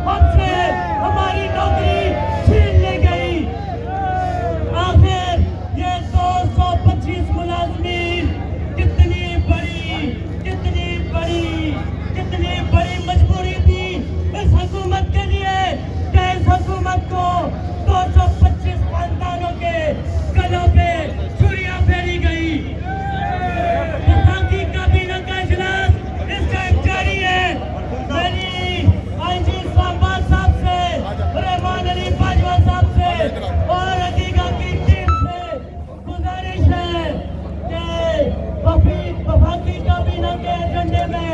हमसे हमारी नौकरी छीन ली गई। आखिर ये 225 मुलाजमीन कितनी बड़ी मजबूरी थी इस हुकूमत के लिए कि इस हुकूमत को 225 खानदानों के गलों पे छुरियां फेरी गई। वफाकी काबीना का इजलास इसका एक जारी है। मेरी आईजी साहबान साहब से, रहमान अली बाजवा साहब से और अदीगा की टीम से गुजारिश है कि वफाकी काबीना के एजेंडे में,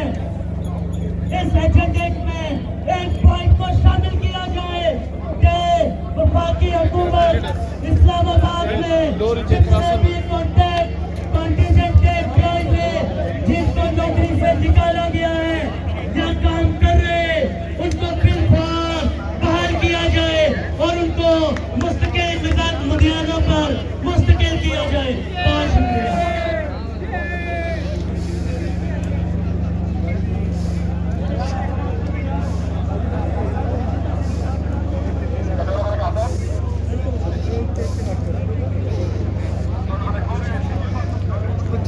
इस एजेंडे में एक पॉइंट को शामिल किया जाए कि वफाकी हुकूमत इस्लामाबाद में जितने भी कॉन्टिजेंट के एम्प्लॉय थे जिनको नौकरी से निकाला गया है या काम कर रहे, उनको फिलहाल बहाल किया जाए और उनको मुस्तकिल बुनियादों पर मुस्तकिल किया जाए। बहुत शुक्रिया।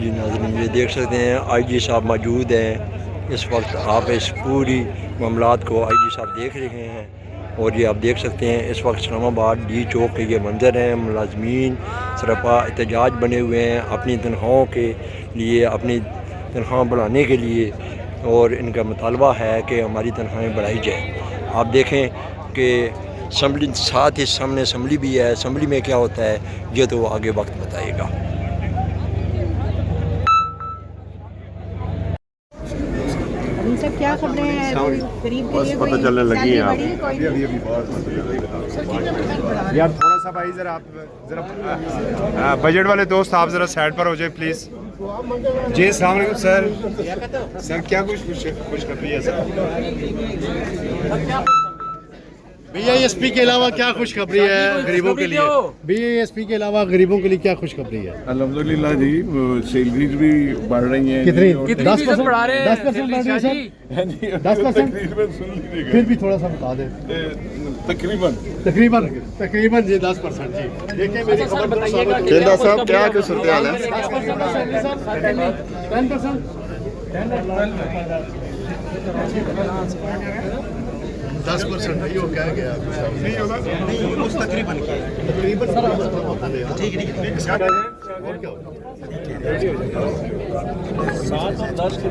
जी नाज़रीन, ये देख सकते हैं आईजी साहब मौजूद हैं इस वक्त। आप इस पूरी मामलात को आईजी साहब देख रहे हैं और ये आप देख सकते हैं इस वक्त इस्लामाबाद डी चौक के ये मंज़र हैं। मुलाजमीन सरपा एहतजाज बने हुए हैं अपनी तनख्वाहों के लिए, अपनी तनख्वाह बढ़ाने के लिए, और इनका मुतालबा है कि हमारी तनख्वाहें बढ़ाई जाए। आप देखें कि असम्बली साथ ही सामने असम्बली भी है। असम्बली में क्या होता है ये तो आगे वक्त बताएगा। सब क्या खबरें हैं गरीब के लिए? पता चलने लगी है आप यार। थोड़ा सा भाई ज़रा आप ज़रा बजट वाले दोस्त आप ज़रा साइड पर हो जाए प्लीज़। जी अस्सलाम वालेकुम सर क्या कुछ कर रही है सर? बीएसपी के अलावा क्या खुशखबरी है गरीबों के लिए? बीएसपी के अलावा गरीबों के लिए क्या खुशखबरी है? अल्हम्दुलिल्लाह जी, सैलरीज भी बढ़ रही हैं। कितनी 10% बढ़ रही है सर? 10%? फिर भी थोड़ा सा बता दें। तकरीबन जी 10% जी। देखिए मेरी केंद्र साहब क्या सूरत हाल है? 10% नहीं हो क्या गया? नहीं होगा तकरीबन ठीक है। और क्या होगा? 7 और 10 के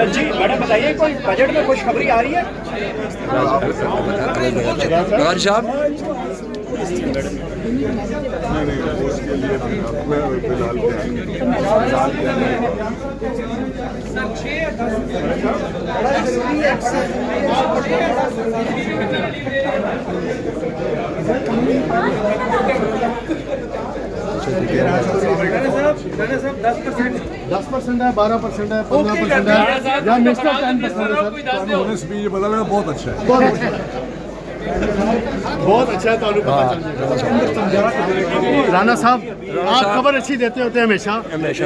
जी मैडम बताइए, कोई बजट में खुशखबरी आ रही है? साहब दस परसेंट है, 12% है, 15% है या नेशनल 10% है सर? ये पता लगा, बहुत अच्छा है। बहुत अच्छा है। तो राना साहब आप खबर अच्छी देते होते हैं हमेशा।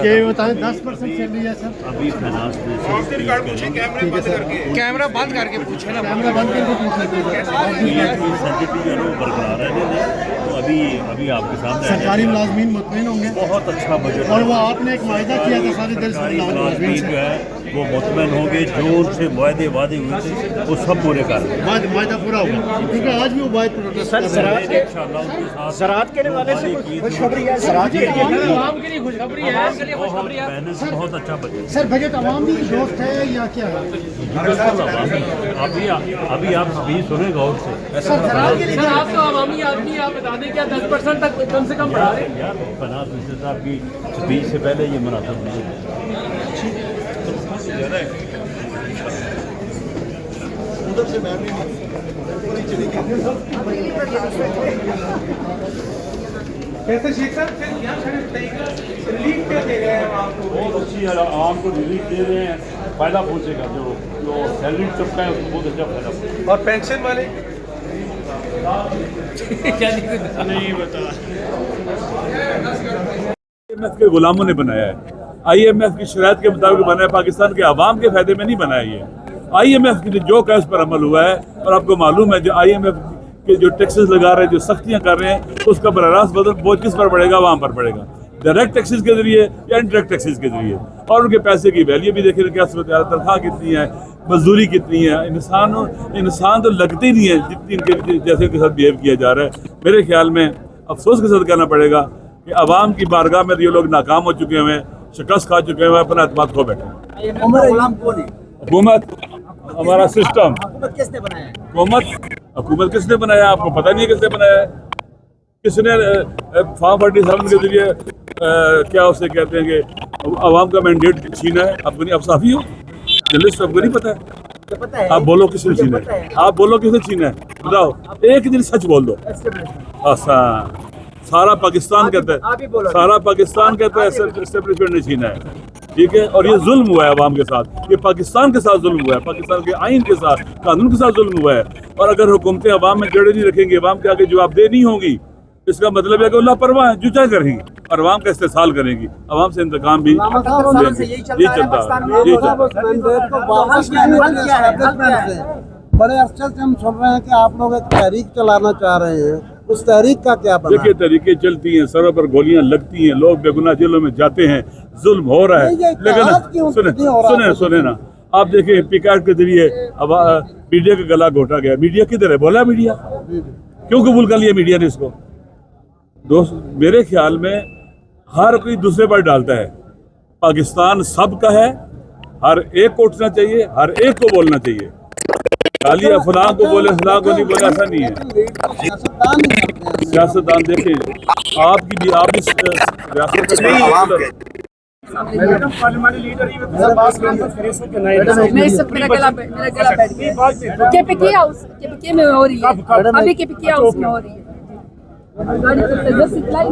ये बताएं 10% सैलरी है सर? अभी फाइनेंस कैमरा बंद करके पूछे ना, कैमरा बंद करके पूछ लेते हैं। बरकरार है तो अभी आपके सामने सरकारी मुलाजमीन मुतमईन होंगे। बहुत अच्छा बजट और वो आपने एक वायदा किया था सारे देश मुलाजमीन जो है वो मुतमईन होंगे। जो उनसे वादे हुए थे वो सब पूरे कर रहे हैं। वायदा पूरा होगा। क्योंकि आज भी वो बात प्रोटेस्ट कर रहे हैं। ज़राअत के वाले से खुशखबरी है, ज़राअत के लिए आवाम के लिए खुशखबरी है, बहुत अच्छा बजट। सर बजट अवामी दोस्त है या क्या है? अभी आप स्पीच सुने गौर से। सर ज़राअत के लिए सर आप तो अवामी आदमी, आप बता दें क्या 10% तक कम से कम बढ़ा रहे हैं? यार फनाज मिनिस्टर साहब की स्पीच से पहले ये मुनासिब नहीं है। कैसे शेख साहब रिलीफ क्या दे रहे हैं आपको? बहुत अच्छी आवाम को रिलीफ दे रहे हैं, फायदा पहुंचेगा। जो सैलरी चुपका है उसको बहुत अच्छा फायदा पहुंचेगा। और पेंशन वाले नहीं बता। IMF के गुलामों ने बनाया है। IMF की शरायत के मुताबिक बनाया, पाकिस्तान के आवाम के फायदे में नहीं बनाया ये। IMF की जो कैश पर अमल हुआ है, और आपको मालूम है जो IMF के जो टैक्सेस लगा रहे हैं, जो सख्तियां कर रहे हैं, उसका बराह रास्त बोझ किस पर पड़ेगा? आवाम पर पड़ेगा, डायरेक्ट टैक्सेस के जरिए या इनडायरेक्ट टैक्सेस के जरिए। और उनके पैसे की वैल्यू भी देखिए क्या सूरत है, तनख्वाह कितनी है, मजदूरी कितनी है। इंसान तो लगते ही नहीं है जितनी इनके जैसे उनके साथ बिहेव किया जा रहा है। मेरे ख्याल में अफसोस के साथ कहना पड़ेगा कि आवाम की बारगाह में ये लोग नाकाम हो चुके हैं, शिकस्त खा चुके हैं, अपना एतमाद खो बैठे हैं। हुकूमत हमारा सिस्टम, किसने बनाया है? हुकूमत किसने बनाया? आपको पता नहीं है किसने बनाया है? किसने फॉर्म 47 के जरिए क्या उसे कहते हैं कि आवाम का मैंडेट छीना है? आपको नहीं, आप साफी हो जर्नलिस्ट, आपको नहीं पता है? आप बोलो किसने छीना है, आप बोलो किसने छीना है, बताओ एक दिन सच बोल दो। आसान, सारा पाकिस्तान कहता है, सारा पाकिस्तान कहता है एस्टेब्लिशमेंट ने छीना है, ठीक है। और ये जुल्म हुआ है अवाम के साथ, ये पाकिस्तान के साथ जुल्म हुआ है, पाकिस्तान के आइन के साथ, कानून के साथ जुल्म हुआ है। और अगर हुकूमतें अवाम में जड़े नहीं रखेंगी, अवाम के आगे जवाबदेह नहीं होंगी, इसका मतलब है कि वो लापरवाह है, जुचा करेंगी और अवाम का इस्तेसाल करेंगी, अवाम से इंतकाम भी यही चलता है। बड़े अरसे से हम सुन रहे हैं कि आप लोग एक तहरीक चलाना चाह रहे हैं, उस तहरीक का क्या बना? देखिए तहरीकें चलती हैं, सरों पर गोलियां लगती हैं, लोग बेगुनाह जेलों में जाते हैं, जुल्म हो रहा है। लेकिन सुने ना, आप देखिए पिकार्ड के जरिए अब मीडिया का गला घोटा गया। मीडिया किधर है? बोला मीडिया क्यों कबूल कर लिया मीडिया ने इसको? दोस्त मेरे ख्याल में हर कोई दूसरे पर डालता है। पाकिस्तान सबका है, हर एक को उठना चाहिए, हर एक को बोलना चाहिए। खाली फलां को बोले फलां को नहीं बोले, ऐसा नहीं है। सियासतदान देखें, आपकी भी आप इस रियासत मैं सब मेरा गला बैठ गया। KPK हाउस, KPK में हो रही है अभी, KPK हाउस में हो रही है। गाड़ी तो जस्ट इतना ही